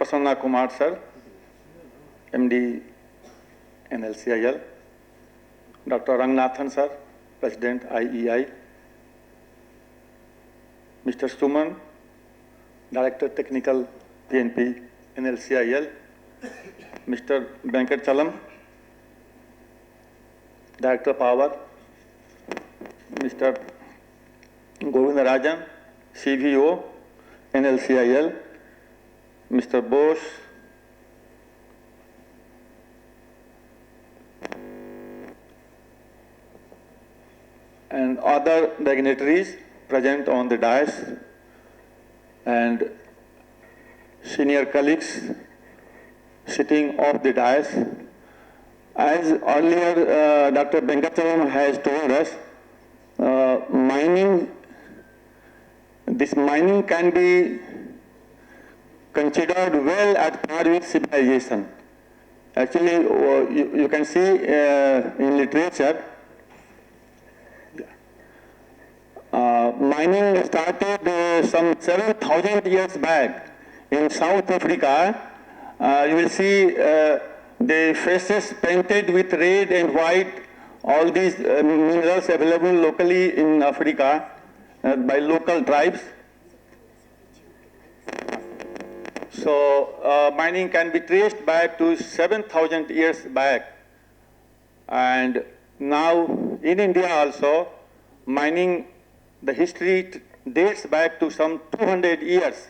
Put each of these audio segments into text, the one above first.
Prasanna Kumar sir, MD NLCIL, Dr. Rangnathan sir, President IEI, Mr. Suman, Director Technical PNP NLCIL, Mr. Venkat Chalam, Director Power, Mr. Govindarajan, CVO NLCIL, Mr. Bose, and other dignitaries present on the dais, and senior colleagues sitting off the dais. As earlier Dr. Venkachalam has told us, this mining can be considered well at par with civilization. Actually, you can see in literature, mining started some 7,000 years back in South Africa. You will see the faces painted with red and white, all these minerals available locally in Africa by local tribes. So mining can be traced back to 7,000 years back. And now in India also, mining, the history dates back to some 200 years.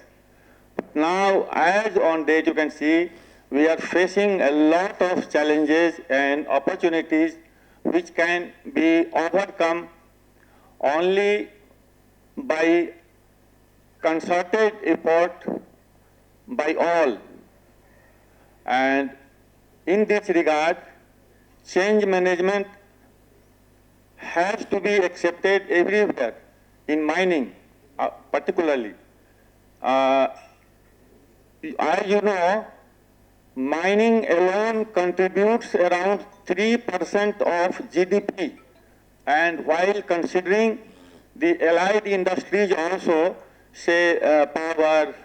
Now, as on date, you can see, we are facing a lot of challenges and opportunities which can be overcome only by concerted effort by all. And in this regard, change management has to be accepted everywhere, in mining particularly. As you know, mining alone contributes around 3% of GDP, and while considering the allied industries also, say power,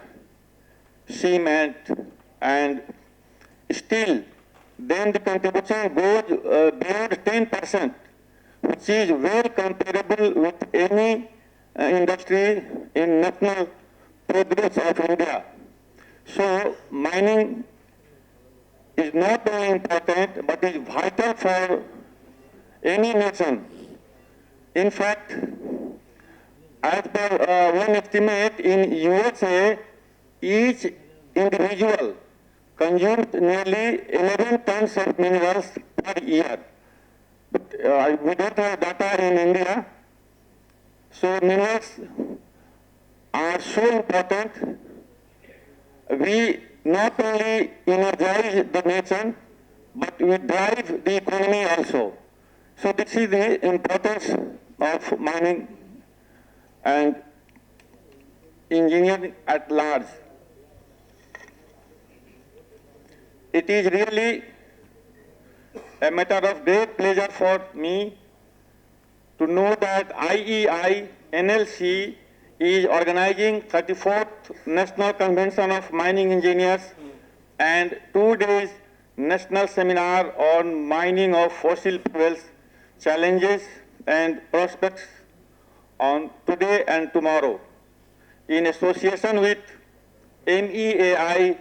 cement, and steel, then the contribution goes beyond 10%, which is very comparable with any industry in national progress of India. So mining is not only important, but is vital for any nation. In fact, as per one estimate, in USA, each individual consumes nearly 11 tons of minerals per year. But we don't have data in India. So minerals are so important. We not only energize the nation, but we drive the economy also. So this is the importance of mining and engineering at large. It is really a matter of great pleasure for me to know that IEI NLC is organizing 34th National Convention of Mining Engineers and 2 days national seminar on mining of fossil fuels, challenges and prospects on today and tomorrow in association with MEAI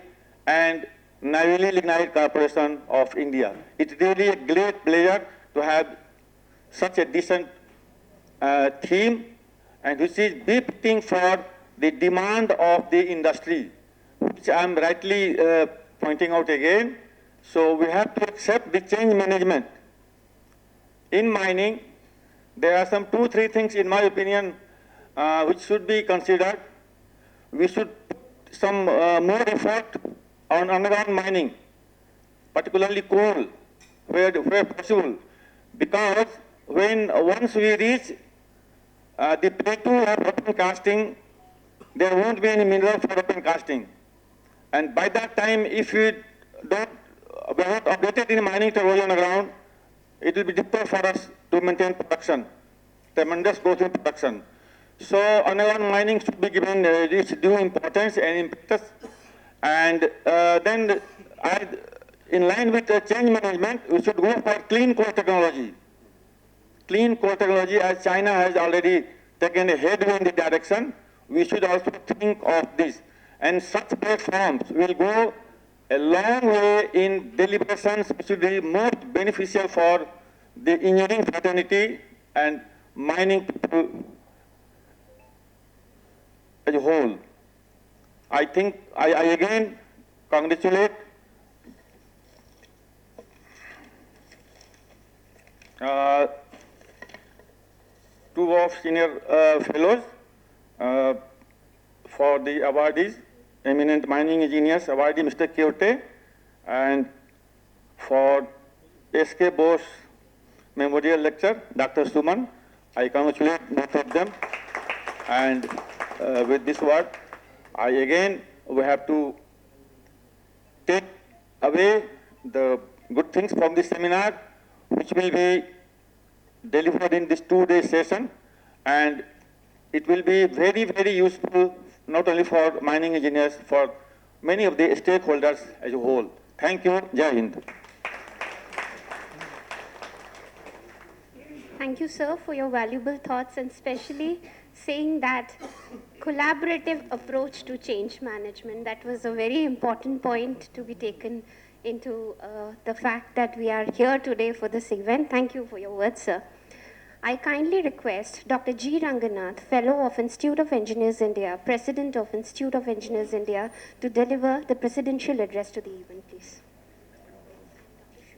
and Neyveli Lignite Corporation of India. It's really a great pleasure to have such a decent theme, and which is befitting for the demand of the industry, which I'm rightly pointing out again. So we have to accept the change management. In mining, there are some 2-3 things, in my opinion, which should be considered. We should put some more effort on underground mining, particularly coal, where possible, because once we reach the plateau of open casting, there won't be any mineral for open casting. And by that time, if we are not updated in mining technology on the ground, it will be difficult for us to maintain production, tremendous growth in production. So underground mining should be given its due importance and impetus. And then, in line with the change management, we should go for clean core technology. Clean core technology, as China has already taken a headway in the direction, we should also think of this. And such platforms will go a long way in deliberations which will be most beneficial for the engineering fraternity and mining people as a whole. I think I again congratulate two of senior fellows for the awardees, eminent mining engineers awardee Mr. Kyote, and for S.K. Bose Memorial Lecture, Dr. Suman. I congratulate both of them. And with this word, we have to take away the good things from this seminar, which will be delivered in this 2-day session, and it will be very, very useful not only for mining engineers, for many of the stakeholders as a whole. Thank you. Jai Hind. Thank you, sir, for your valuable thoughts, and especially saying that collaborative approach to change management. That was a very important point to be taken into the fact that we are here today for this event. Thank you for your words, sir. I kindly request Dr. G. Ranganath, Fellow of Institute of Engineers India, President of Institute of Engineers India, to deliver the presidential address to the event.